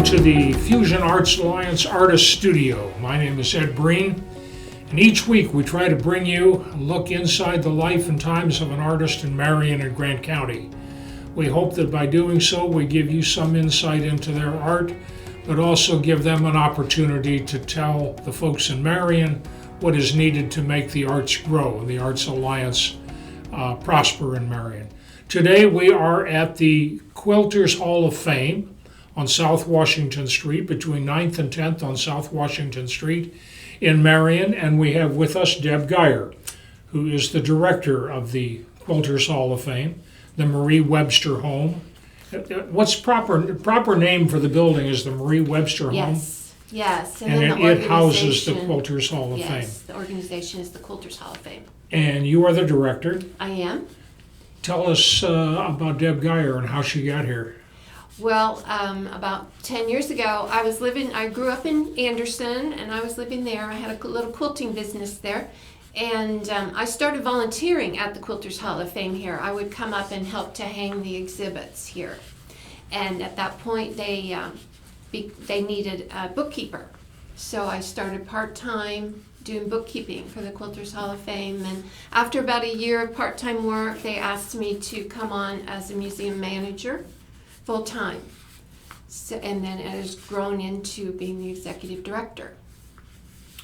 to the Fusion Arts Alliance Artist Studio. My name is Ed Breen, and each week we try to bring you a look inside the life and times of an artist in Marion and Grant County. We hope that by doing so we give you some insight into their art, but also give them an opportunity to tell the folks in Marion what is needed to make the arts grow and the Arts Alliance prosper in Marion. Today we are at the Quilters Hall of Fame on South Washington Street, between 9th and 10th on South Washington Street in Marion, and we have with us Deb Geyer, who is the director of the Quilters Hall of Fame, the Marie Webster Home. What's proper name for the building is the Marie Webster Home? Yes. And it houses the Quilters Hall of Fame. Yes, the organization is the Quilters Hall of Fame. And you are the director. I am. Tell us about Deb Geyer and how she got here. Well, about 10 years ago, I grew up in Anderson, and I was living there. I had a little quilting business there, and I started volunteering at the Quilters Hall of Fame here. I would come up and help to hang the exhibits here. And at that point, they needed a bookkeeper. So I started part-time doing bookkeeping for the Quilters Hall of Fame. And after about a year of part-time work, they asked me to come on as a museum manager full-time. So, and then it has grown into being the executive director.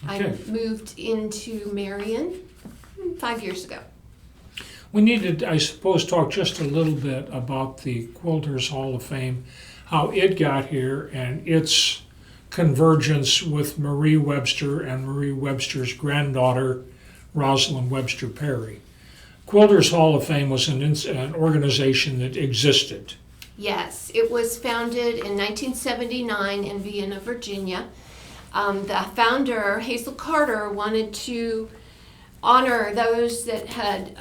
Okay. I moved into Marion 5 years ago. We need to, I suppose, talk just a little bit about the Quilters Hall of Fame, how it got here, and its convergence with Marie Webster and Marie Webster's granddaughter, Rosalind Webster Perry. Quilters Hall of Fame was an organization that existed. Yes, it was founded in 1979 in Vienna, Virginia. The founder, Hazel Carter, wanted to honor those that had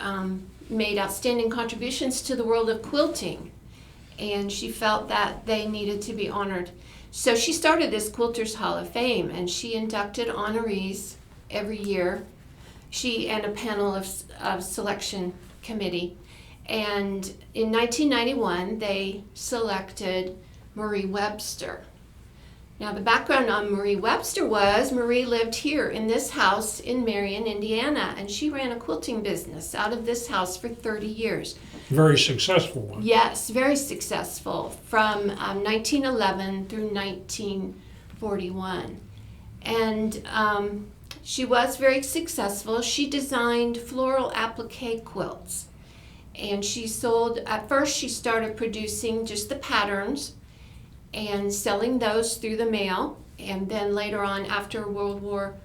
made outstanding contributions to the world of quilting, and she felt that they needed to be honored. So she started this Quilters Hall of Fame, and she inducted honorees every year, she and a panel of selection committee. And in 1991, they selected Marie Webster. Now, the background on Marie Webster was Marie lived here in this house in Marion, Indiana, and she ran a quilting business out of this house for 30 years. Very successful one. Yes, very successful, from 1911 through 1941. And she was very successful. She designed floral applique quilts. And she sold, at first she started producing just the patterns and selling those through the mail. And then later on, after World War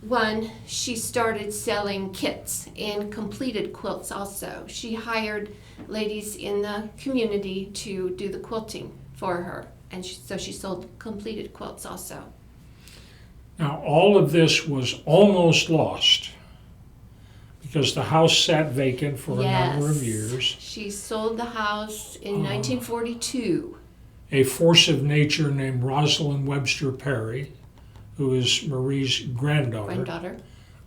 I, she started selling kits and completed quilts also. She hired ladies in the community to do the quilting for her. And so she sold completed quilts also. Now, all of this was almost lost because the house sat vacant for a number of years. She sold the house in 1942. A force of nature named Rosalind Webster Perry, who is Marie's granddaughter,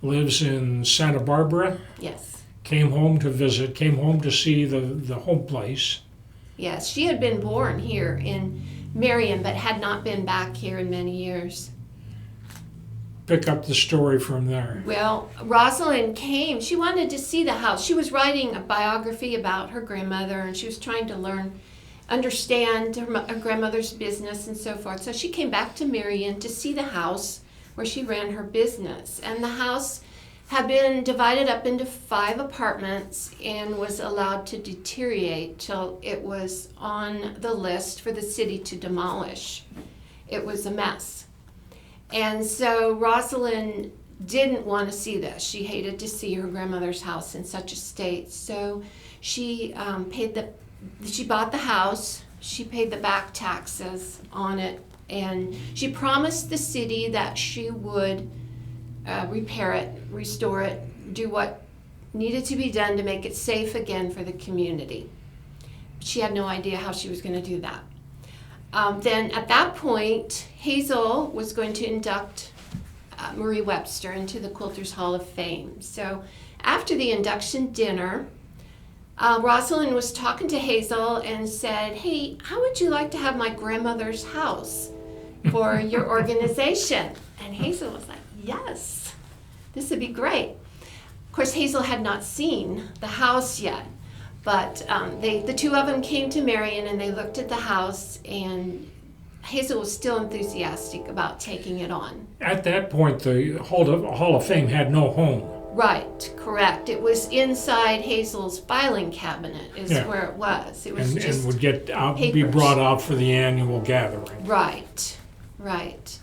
lives in Santa Barbara. Yes. Came home to visit, came home to see the home place. Yes, she had been born here in Marion, but had not been back here in many years. Pick up the story from there. Well, Rosalind came. She wanted to see the house. She was writing a biography about her grandmother, and she was trying to understand her grandmother's business and so forth. So she came back to Marion to see the house where she ran her business. And the house had been divided up into 5 apartments and was allowed to deteriorate till it was on the list for the city to demolish. It was a mess. And so Rosalind didn't want to see this. She hated to see her grandmother's house in such a state. So she bought the house, she paid the back taxes on it, and she promised the city that she would repair it, restore it, do what needed to be done to make it safe again for the community. She had no idea how she was going to do that. Then at that point, Hazel was going to induct Marie Webster into the Quilters Hall of Fame. So after the induction dinner, Rosalind was talking to Hazel and said, "Hey, how would you like to have my grandmother's house for your organization?" And Hazel was like, "Yes, this would be great." Of course, Hazel had not seen the house yet, but the two of them came to Marion and they looked at the house, and Hazel was still enthusiastic about taking it on. At that point, the Hall of Fame had no home. Right, correct. It was inside Hazel's filing cabinet is where it was. It was just and would get out, be papers. brought out for the annual gathering. Right, right.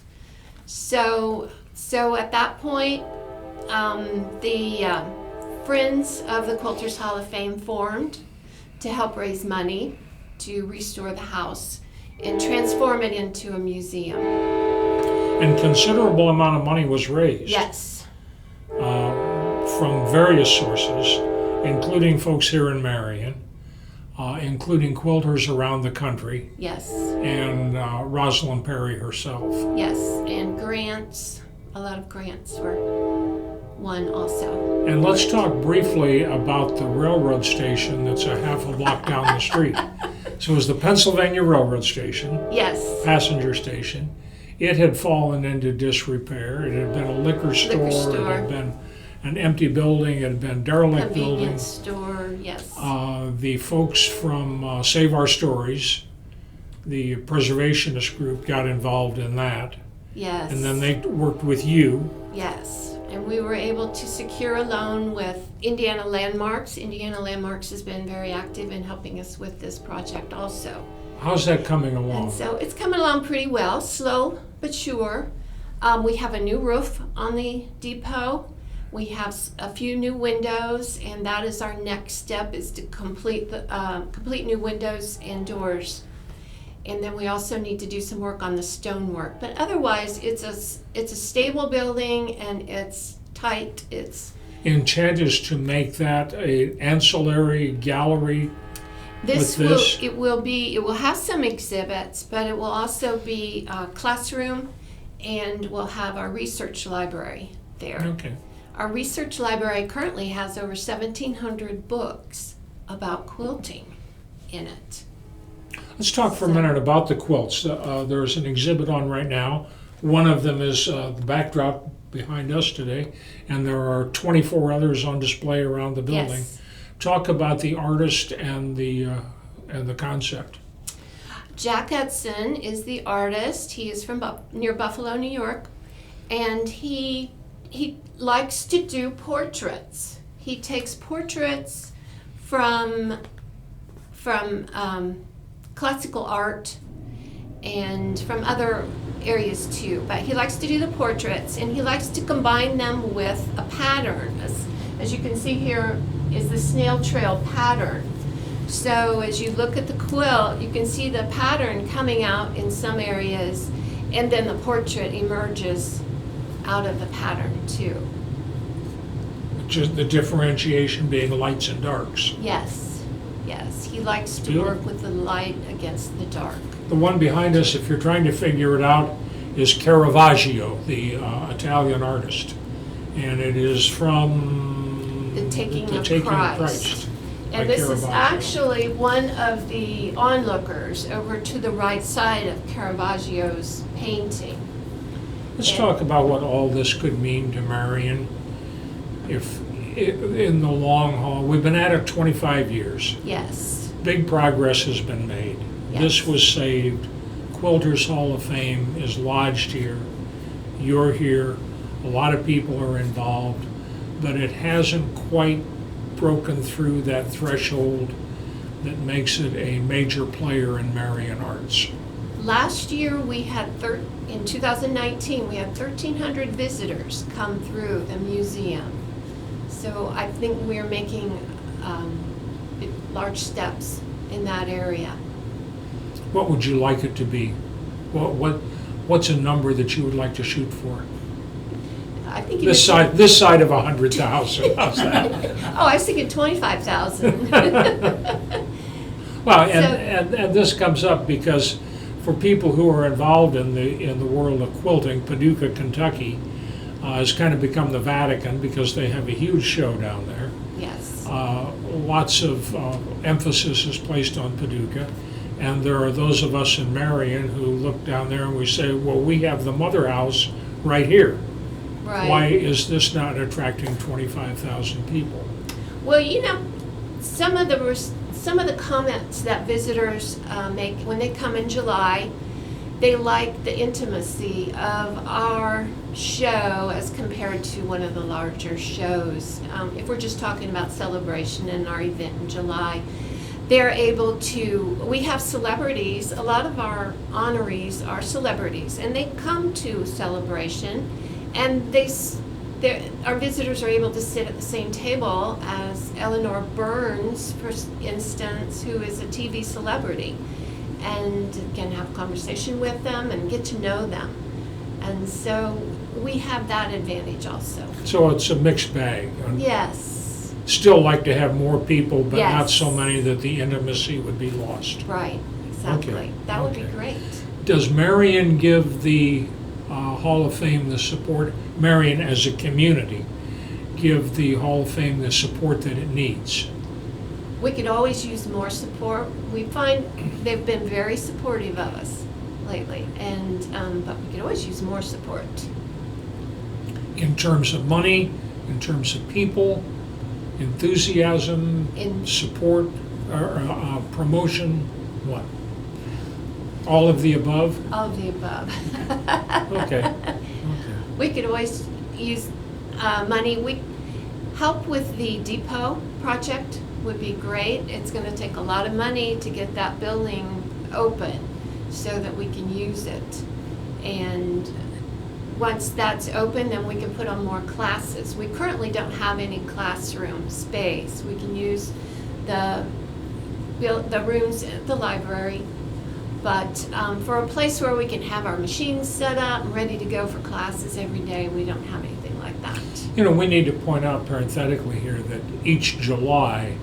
So at that point, the Friends of the Quilters Hall of Fame formed to help raise money to restore the house and transform it into a museum. And considerable amount of money was raised. Yes. From various sources, including folks here in Marion, including quilters around the country, Yes. and Rosalind Perry herself. Yes. And grants, a lot of grants were won also. And let's talk briefly about the railroad station that's a half a block down the street. So it was the Pennsylvania Railroad Station, Yes. passenger station. It had fallen into disrepair. It had been a liquor store. It had been an empty building. It had been derelict building. Convenience store, yes. The folks from Save Our Stories, the preservationist group, got involved in that. Yes. And then they worked with you. Yes. And we were able to secure a loan with Indiana Landmarks. Indiana Landmarks has been very active in helping us with this project also. How's that coming along? And so it's coming along pretty well, slow but sure. We have a new roof on the depot. We have a few new windows, and that is our next step, is to complete new windows and doors. And then we also need to do some work on the stonework. But otherwise, it's a stable building, and it's tight. It's Intent is to make that an ancillary gallery. it will have some exhibits, but it will also be a classroom, and we'll have our research library there. Okay. Our research library currently has over 1,700 books about quilting in it. Let's talk for a minute about the quilts. There's an exhibit on right now. One of them is the backdrop behind us today, and there are 24 others on display around the building. Yes. Talk about the artist and the concept. Jack Edson is the artist. He is from near Buffalo, New York, and he likes to do portraits. He takes portraits from classical art and from other areas too, but he likes to do the portraits, and he likes to combine them with a pattern. As you can see here is the snail trail pattern. So as you look at the quilt, you can see the pattern coming out in some areas, and then the portrait emerges out of the pattern too. Just the differentiation being lights and darks. Yes, yes. He likes to work with the light against the dark. The one behind us, if you're trying to figure it out, is Caravaggio, the Italian artist. And it is from The Taking of Taking Christ. by And this is Caravaggio. actually one of the onlookers over to the right side of Caravaggio's painting. Let's talk about what all this could mean to Marion if in the long haul. We've been at it 25 years. Yes. Big progress has been made. Yes. This was saved. Quilters Hall of Fame is lodged here. You're here. A lot of people are involved, but it hasn't quite broken through that threshold that makes it a major player in Marion arts. Last year we had, in 2019, we had 1,300 visitors come through the museum. So I think we're making large steps in that area. What would you like it to be? What's a number that you would like to shoot for? I think This side of 100,000. How's that? Oh, I was thinking 25,000. Well, and this comes up because for people who are involved in the world of quilting, Paducah, Kentucky, has kind of become the Vatican because they have a huge show down there. Yes. A lots of emphasis is placed on Paducah. And there are those of us in Marion who look down there and we say, well, we have the mother house right here. Right. Why is this not attracting 25,000 people? Well, you know, some of the comments that visitors make when they come in July, they like the intimacy of our show as compared to one of the larger shows. If we're just talking about Celebration and our event in July, they're able to, we have celebrities, a lot of our honorees are celebrities, and they come to Celebration, and our visitors are able to sit at the same table as Eleanor Burns, for instance, who is a TV celebrity, and can have a conversation with them and get to know them. And so we have that advantage also. So it's a mixed bag. Yes. Still like to have more people, but not Yes. so many that the intimacy would be lost. Right, exactly. Okay, That would be okay. great. Does Marion give the Hall of Fame the support, Marion as a community, give the Hall of Fame the support that it needs? We could always use more support. We find they've been very supportive of us lately, and but we could always use more support. In terms of money, in terms of people, enthusiasm, In support, promotion, what? All of the above? all of the above. Okay. Okay. We could always use money. We help with the depot project would be great. It's going to take a lot of money to get that building open so that we can use it. And once that's open, then we can put on more classes. We currently don't have any classroom space. We can use the rooms at the library, but for a place where we can have our machines set up and ready to go for classes every day, we don't have anything like that. You know, we need to point out parenthetically here that each July,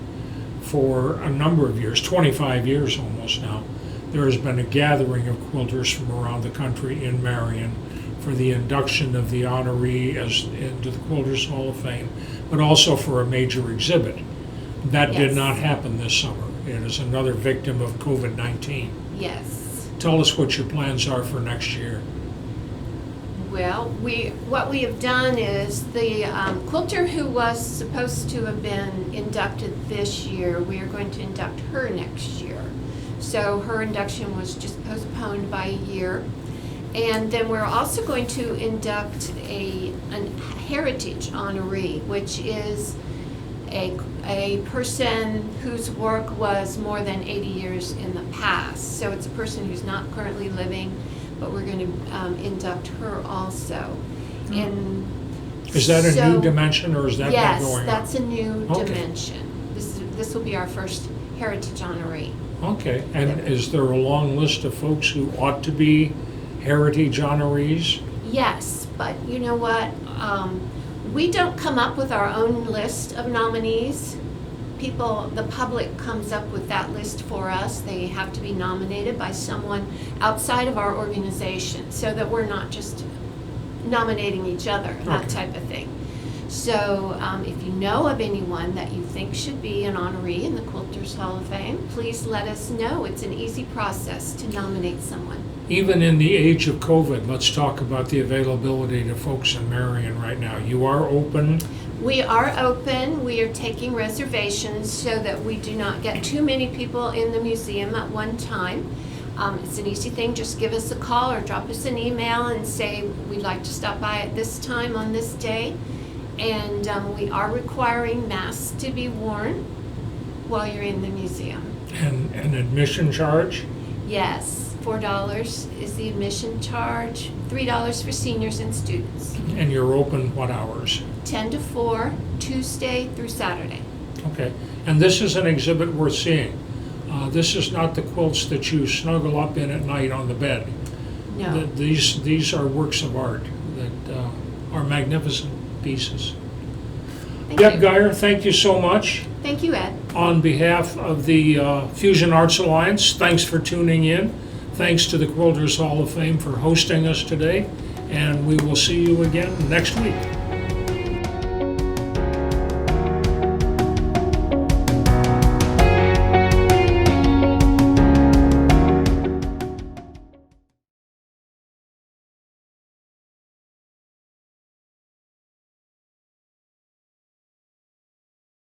for a number of years, 25 years almost now, there has been a gathering of quilters from around the country in Marion for the induction of the honoree into the Quilters Hall of Fame, but also for a major exhibit. That did Yes. not happen this summer. It is another victim of COVID-19. Yes. Tell us what your plans are for next year. Well, what we have done is the quilter who was supposed to have been inducted this year, we are going to induct her next year. So her induction was just postponed by a year. And then we're also going to induct a heritage honoree, which is a person whose work was more than 80 years in the past. So it's a person who's not currently living, but we're going to induct her also. And Is that a so- new dimension, or is that been going on? Yes, that's a new Okay. dimension. This will be our first heritage honoree. Okay, and is there a long list of folks who ought to be heritage honorees? Yes, but you know what? We don't come up with our own list of nominees. The public comes up with that list for us. They have to be nominated by someone outside of our organization so that we're not just nominating each other, that Okay. type of thing. So if you know of anyone that you think should be an honoree in the Quilters Hall of Fame, please let us know. It's an easy process to nominate someone. Even in the age of COVID, let's talk about the availability to folks in Marion right now. You are open. We are open. We are taking reservations so that we do not get too many people in the museum at one time. It's an easy thing. Just give us a call or drop us an email and say, we'd like to stop by at this time on this day. And we are requiring masks to be worn while you're in the museum. And an admission charge? Yes, $4 is the admission charge, $3 for seniors and students. And you're open what hours? 10 to 4, Tuesday through Saturday. Okay. And this is an exhibit worth seeing. This is not the quilts that you snuggle up in at night on the bed. No. These are works of art that are magnificent pieces. Thank Deb you. Geyer, thank you so much. Thank you, Ed. On behalf of the Fusion Arts Alliance, thanks for tuning in. Thanks to the Quilters Hall of Fame for hosting us today, and we will see you again next week.